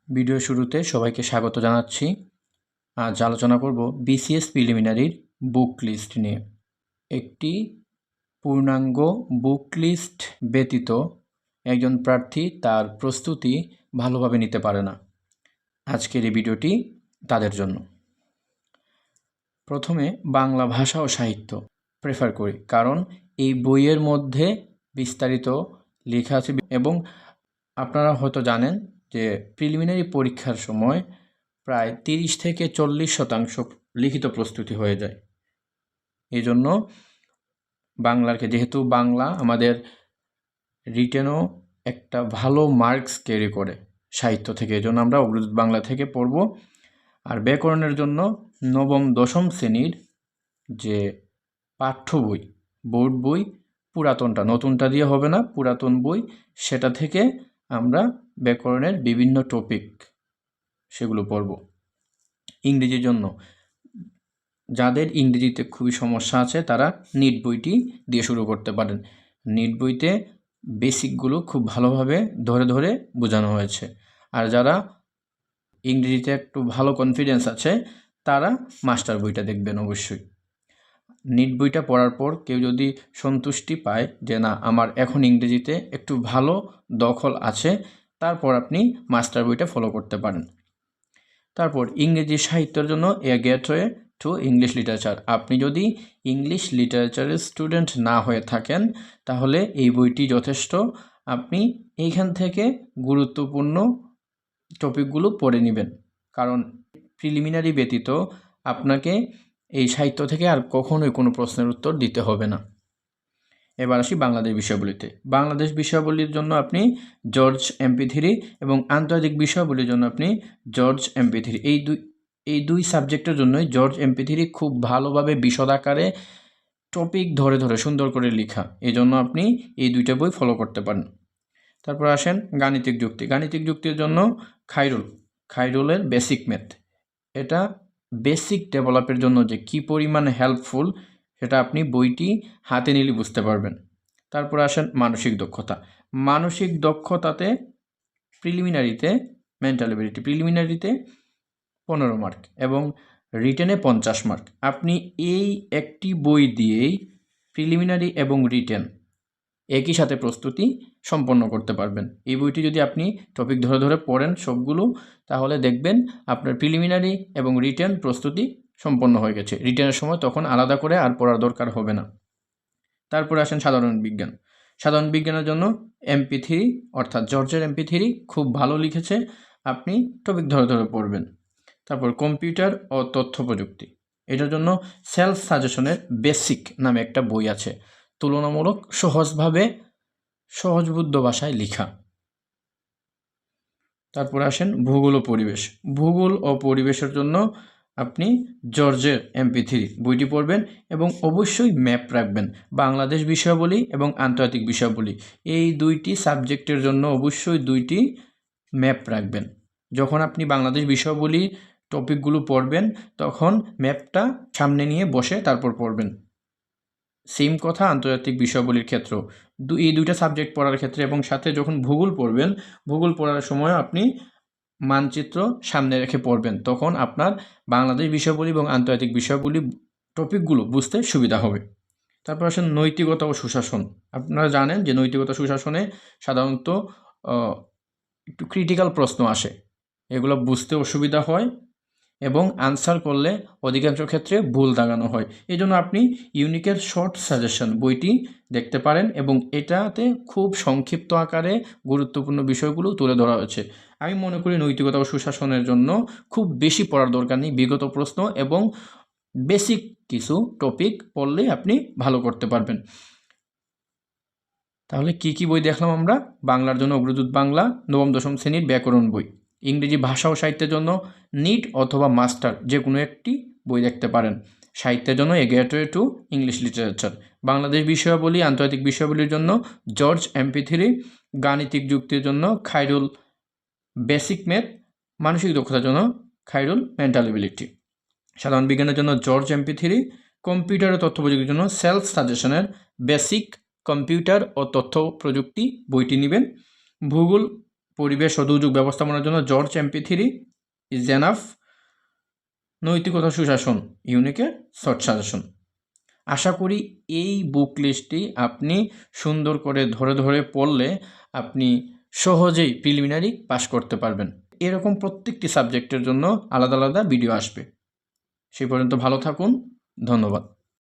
Video শুরুতে সবাইকে স্বাগত জানাচ্ছি। আজ আলোচনা করব বিসিএস প্রিলিমিনারির বুক লিস্ট নিয়ে। একটি পূর্ণাঙ্গ বুক লিস্ট ব্যতীত একজন প্রার্থী তার প্রস্তুতি ভালোভাবে নিতে পারে না। আজকের এই ভিডিওটি তাদের জন্য। প্রথমে বাংলা ভাষা ও সাহিত্য প্রেফার করি, কারণ এই বইয়ের মধ্যে বিস্তারিত লেখা আছে এবং আপনারা হয়তো জানেন যে প্রিলিমিনারি পরীক্ষার সময় প্রায় 30 থেকে 40% লিখিত প্রস্তুতি হয়ে যায়। এই জন্য যেহেতু বাংলা আমাদের রিটেনও একটা ভালো মার্কস ক্যারি করে সাহিত্য থেকে, এই জন্য আমরা অগ্রদূত বাংলা থেকে পড়ব। আর ব্যাকরণের জন্য নবম দশম শ্রেণীর যে পাঠ্য বই, বোর্ড বই, পুরাতনটা, নতুনটা দিয়ে হবে না, পুরাতন বই, সেটা থেকে আমরা ব্যাকরণের বিভিন্ন টপিক সেগুলো পড়ব। ইংরেজির জন্য যাদের ইংরেজিতে খুবই সমস্যা আছে তারা নিট বইটি দিয়ে শুরু করতে পারেন। নিট বইতে বেসিকগুলো খুব ভালোভাবে ধরে ধরে বোঝানো হয়েছে। আর যারা ইংরেজিতে একটু ভালো কনফিডেন্স আছে তারা মাস্টার বইটা দেখবেন অবশ্যই। নিট বইটা পড়ার পর কেউ যদি সন্তুষ্টি পায় যে না, আমার এখন ইংরেজিতে একটু ভালো দখল আছে, তারপর আপনি মাস্টার বইটা ফলো করতে পারেন। তারপর ইংরেজি সাহিত্যের জন্য a gateway to English literature. আপনি যদি ইংলিশ লিটারেচারের স্টুডেন্ট না হয়ে থাকেন তাহলে এই বইটি যথেষ্ট। আপনি এইখান থেকে গুরুত্বপূর্ণ টপিকগুলো পড়ে নেবেন, কারণ প্রিলিমিনারি ব্যতীত আপনাকে এই সাহিত্য থেকে আর কখনোই কোনো প্রশ্নের উত্তর দিতে হবে না। এবার আসি বাংলাদেশ বিষয়াবলীতে। বাংলাদেশ বিষয়াবলীর জন্য আপনি জর্জ MP3 এবং আন্তর্জাতিক বিষয়াবলীর জন্য আপনি জর্জ MP3, এই দুই সাবজেক্টের জন্যই জর্জ MP3 খুব ভালোভাবে বিশদ আকারে টপিক ধরে ধরে সুন্দর করে লেখা, এই জন্য আপনি এই দুইটা বই ফলো করতে পারেন। তারপর আসেন গাণিতিক যুক্তি। গাণিতিক যুক্তির জন্য খাইরুলের বেসিক ম্যাথ, এটা বেসিক ডেভেলপের জন্য যে কী পরিমাণ হেল্পফুল সেটা আপনি বইটি হাতে নিলে বুঝতে পারবেন। তারপর আসেন মানসিক দক্ষতা। মানসিক দক্ষতাতে প্রিলিমিনারিতে মেন্টাল এবিলিটি, প্রিলিমিনারিতে 15 মার্ক এবং রিটেনে 50 মার্ক। আপনি এই একটি বই দিয়েই প্রিলিমিনারি এবং রিটেন একই সাথে প্রস্তুতি সম্পন্ন করতে পারবেন। এই বইটি যদি আপনি টপিক ধরে ধরে পড়েন সবগুলো, তাহলে দেখবেন আপনার প্রিলিমিনারি এবং রিটেন প্রস্তুতি সম্পন্ন হয়ে গেছে। রিটেনের সময় তখন আলাদা করে আর পড়ার দরকার হবে না। তারপরে আসেন সাধারণ বিজ্ঞান। সাধারণ বিজ্ঞানের জন্য MP3 অর্থাৎ জর্জের MP3 খুব ভালো লিখেছে, আপনি টপিক ধরে ধরে পড়বেন। তারপর কম্পিউটার ও তথ্য প্রযুক্তি, এটার জন্য সেলফ সাজেশনের বেসিক নামে একটা বই আছে, তুলনামূলক সহজভাবে সহজবুদ্ধ ভাষায় লেখা। তারপর আসেন ভূগোল ও পরিবেশ। ভূগোল ও পরিবেশের জন্য আপনি জর্জের MP3 বইটি পড়বেন এবং অবশ্যই ম্যাপ রাখবেন। বাংলাদেশ বিষয়াবলী এবং আন্তর্জাতিক বিষয়াবলী এই দুইটি সাবজেক্টের জন্য অবশ্যই দুইটি ম্যাপ রাখবেন। যখন আপনি বাংলাদেশ বিষয়াবলী টপিকগুলো পড়বেন তখন ম্যাপটা সামনে নিয়ে বসে তারপর পড়বেন। সেম কথা আন্তর্জাতিক বিষয়াবলীর ক্ষেত্রেও, এই দুইটা সাবজেক্ট পড়ার ক্ষেত্রে এবং সাথে যখন ভূগোল পড়বেন, ভূগোল পড়ার সময় আপনি মানচিত্র সামনে রেখে পড়বেন, তখন আপনার বাংলাদেশ বিষয়াবলী এবং আন্তর্জাতিক বিষয়াবলী টপিকগুলো বুঝতে সুবিধা হবে। তারপর আসেন নৈতিকতা ও সুশাসন। আপনারা জানেন যে নৈতিকতা সুশাসনে সাধারণত একটু ক্রিটিক্যাল প্রশ্ন আসে, এগুলো বুঝতে অসুবিধা হয় এবং আনসার করলে অধিকাংশ ক্ষেত্রে ভুল দাগানো হয়। এই জন্য আপনি ইউনিকের শর্ট সাজেশন বইটি দেখতে পারেন এবং এটাতে খুব সংক্ষিপ্ত আকারে গুরুত্বপূর্ণ বিষয়গুলো তুলে ধরা হয়েছে। আমি মনে করি নৈতিকতা ও সুশাসনের জন্য খুব বেশি পড়ার দরকার নেই, বিগত প্রশ্ন এবং বেসিক কিছু টপিক পড়লেই আপনি ভালো করতে পারবেন। তাহলে কি বই দেখলাম আমরা? বাংলার জন্য অগ্রদূত বাংলা, নবম দশম শ্রেণীর ব্যাকরণ বই। ইংরেজি ভাষা ও সাহিত্যের জন্য নিট অথবা মাস্টার যে কোনো একটি বই দেখতে পারেন। সাহিত্যের জন্য a gateway to English literature. Bangladesh বিষয়াবলী, আন্তর্জাতিক বিষয়াবলীর জন্য জর্জ MP3। গাণিতিক যুক্তির জন্য খাইরুল বেসিক ম্যাথ। মানসিক দক্ষতার জন্য খাইরুল মেন্টাল এবিলিটি। সাধারণ বিজ্ঞানের জন্য জর্জ MP3। কম্পিউটার ও তথ্য প্রযুক্তির জন্য সেলফ সাজেশনের বেসিক কম্পিউটার ও তথ্য প্রযুক্তি বইটি নেবেন। ভূগোল পরিবেশ ও দুর্যোগ ব্যবস্থাপনার জন্য জর্জ MP3 ইজ এনাফ, নৈতিকতা সুশাসন ইউনিকের শর্ট সাজেশন। আশা করি এই বুক লিস্টটি আপনি সুন্দর করে ধরে ধরে পড়লে আপনি সহজেই প্রিলিমিনারি পাস করতে পারবেন। এরকম প্রত্যেকটি সাবজেক্টের জন্য আলাদা আলাদা ভিডিও আসবে। সেই পর্যন্ত ভালো থাকুন, ধন্যবাদ।